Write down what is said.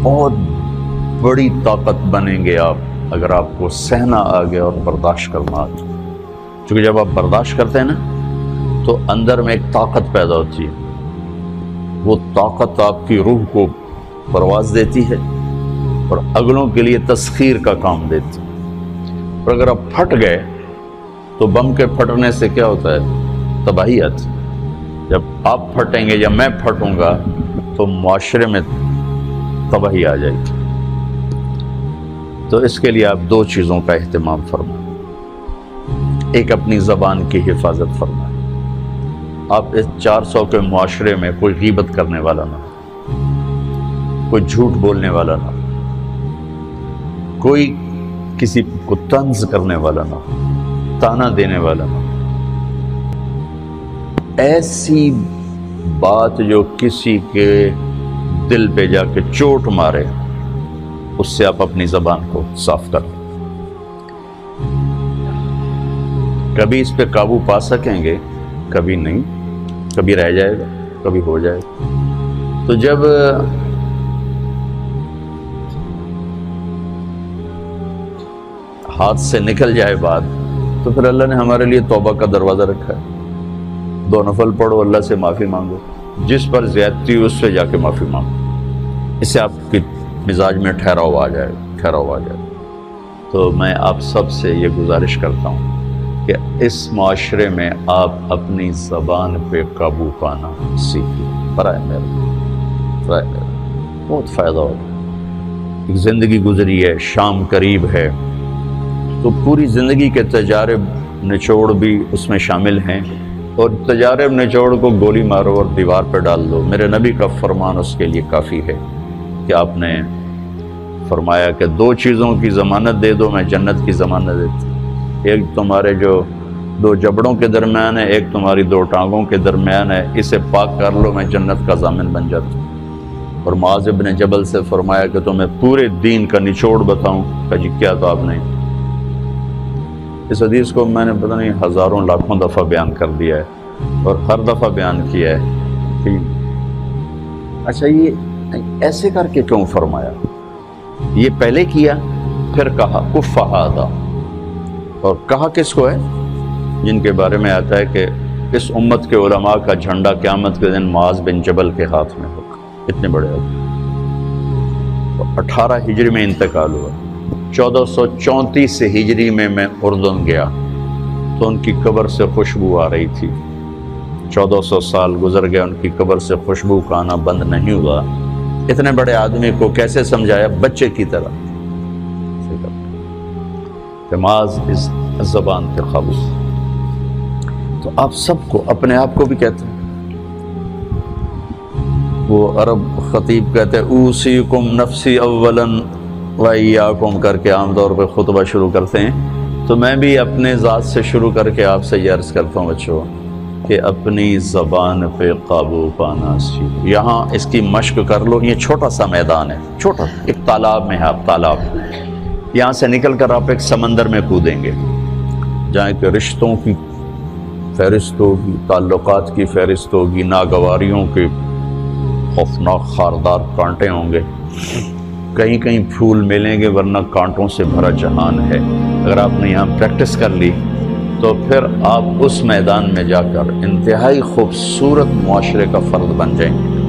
بہت بڑی طاقت بنیں گے آپ اگر آپ کو سہنا آ گیا اور برداشت کرنا آ گیا، کیونکہ جب آپ برداشت کرتے ہیں نا تو اندر میں ایک طاقت پیدا ہوتی ہے، وہ طاقت آپ کی روح کو پرواز دیتی ہے اور اگلوں کے لیے تسخیر کا کام دیتی ہے۔ اور اگر آپ پھٹ گئے تو بم کے پھٹنے سے کیا ہوتا ہے؟ تباہی آتی ہے۔ جب آپ پھٹیں گے یا میں پھٹوں گا تو معاشرے میں تباہی آ جائے گی۔ تو اس کے لیے آپ دو چیزوں کا اہتمام فرمائیں۔ ایک اپنی زبان کی حفاظت فرمائیں۔ آپ اس 400 کے معاشرے میں کوئی غیبت کرنے والا نہ ہو، کوئی جھوٹ بولنے والا نہ ہو، کوئی کسی کو طنز کرنے والا نہ ہو، تانا دینے والا نہ ہو۔ ایسی بات جو کسی کے دل پہ جا کے چوٹ مارے، اس سے آپ اپنی زبان کو صاف کر لیں۔ کبھی اس پہ قابو پا سکیں گے، کبھی نہیں، کبھی رہ جائے گا، کبھی ہو جائے گا۔ تو جب ہاتھ سے نکل جائے بات تو پھر اللہ نے ہمارے لیے توبہ کا دروازہ رکھا ہے۔ 2 نفل پڑھو، اللہ سے معافی مانگو، جس پر زیادتی ہو اس سے جا کے معافی مانگو، اس سے آپ کی مزاج میں ٹھہراؤ آ جائے گا۔ تو میں آپ سب سے یہ گزارش کرتا ہوں کہ اس معاشرے میں آپ اپنی زبان پہ قابو پانا سیکھیں۔ برائے میرا بہت فائدہ ہوگا۔ ایک زندگی گزری ہے، شام قریب ہے، تو پوری زندگی کے تجارب نچوڑ بھی اس میں شامل ہیں، اور تجارب نچوڑ کو گولی مارو اور دیوار پہ ڈال دو۔ میرے نبی کا فرمان اس کے لیے کافی ہے کہ آپ نے فرمایا کہ 2 چیزوں کی ضمانت دے دو، میں جنت کی ضمانت دیتا ہوں۔ ایک تمہارے جو 2 جبڑوں کے درمیان ہے، ایک تمہاری 2 ٹانگوں کے درمیان ہے، اسے پاک کر لو، میں جنت کا ضامن بن جاتا ہوں۔ اور معاذ بن جبل سے فرمایا کہ تمہیں پورے دین کا نچوڑ بتاؤں؟ کہ جی کیا؟ تو آپ نے اس حدیث کو میں نے پتہ نہیں ہزاروں لاکھوں دفعہ بیان کر دیا ہے، اور ہر دفعہ بیان کیا ہے کہ اچھا یہ ایسے کر کے کیوں فرمایا؟ یہ پہلے کیا پھر کہا کف ھذا، اور کہا کس کو ہے؟ جن کے بارے میں آتا ہے کہ اس امت کے علماء کا جھنڈا قیامت کے دن معاذ بن جبل کے ہاتھ میں ہوگا۔ اتنے بڑے آدمی۔ 18 ہجری میں انتقال ہوا، 1434 ہجری میں اردن گیا تو ان کی قبر سے خوشبو آ رہی تھی۔ 1400 سال گزر گیا، ان کی قبر سے خوشبو کا آنا بند نہیں ہوا۔ اتنے بڑے آدمی کو کیسے سمجھایا؟ بچے کی طرح کہ معاذ اس زبان کے قابو۔ تو آپ سب کو، اپنے آپ کو بھی کہتے ہیں، وہ عرب خطیب کہتے ہیں اوصیکم نفسی اولا وایاکم کر کے عام طور پہ خطبہ شروع کرتے ہیں، تو میں بھی اپنے ذات سے شروع کر کے آپ سے یہ عرض کرتا ہوں بچوں کہ اپنی زبان پہ قابو پانا سیکھو۔ یہاں اس کی مشق کر لو۔ یہ چھوٹا سا میدان ہے، چھوٹا، ایک تالاب میں ہے، آپ تالاب، یہاں سے نکل کر آپ ایک سمندر میں کودیں گے جہاں کہ رشتوں کی فہرست ہوگی، تعلقات کی فہرست ہوگی، ناگواریوں کے خوفناک خاردار کانٹے ہوں گے، کہیں کہیں پھول ملیں گے ورنہ کانٹوں سے بھرا جہان ہے۔ اگر آپ نے یہاں پریکٹس کر لی تو پھر آپ اس میدان میں جا کر انتہائی خوبصورت معاشرے کا فرد بن جائیں گے۔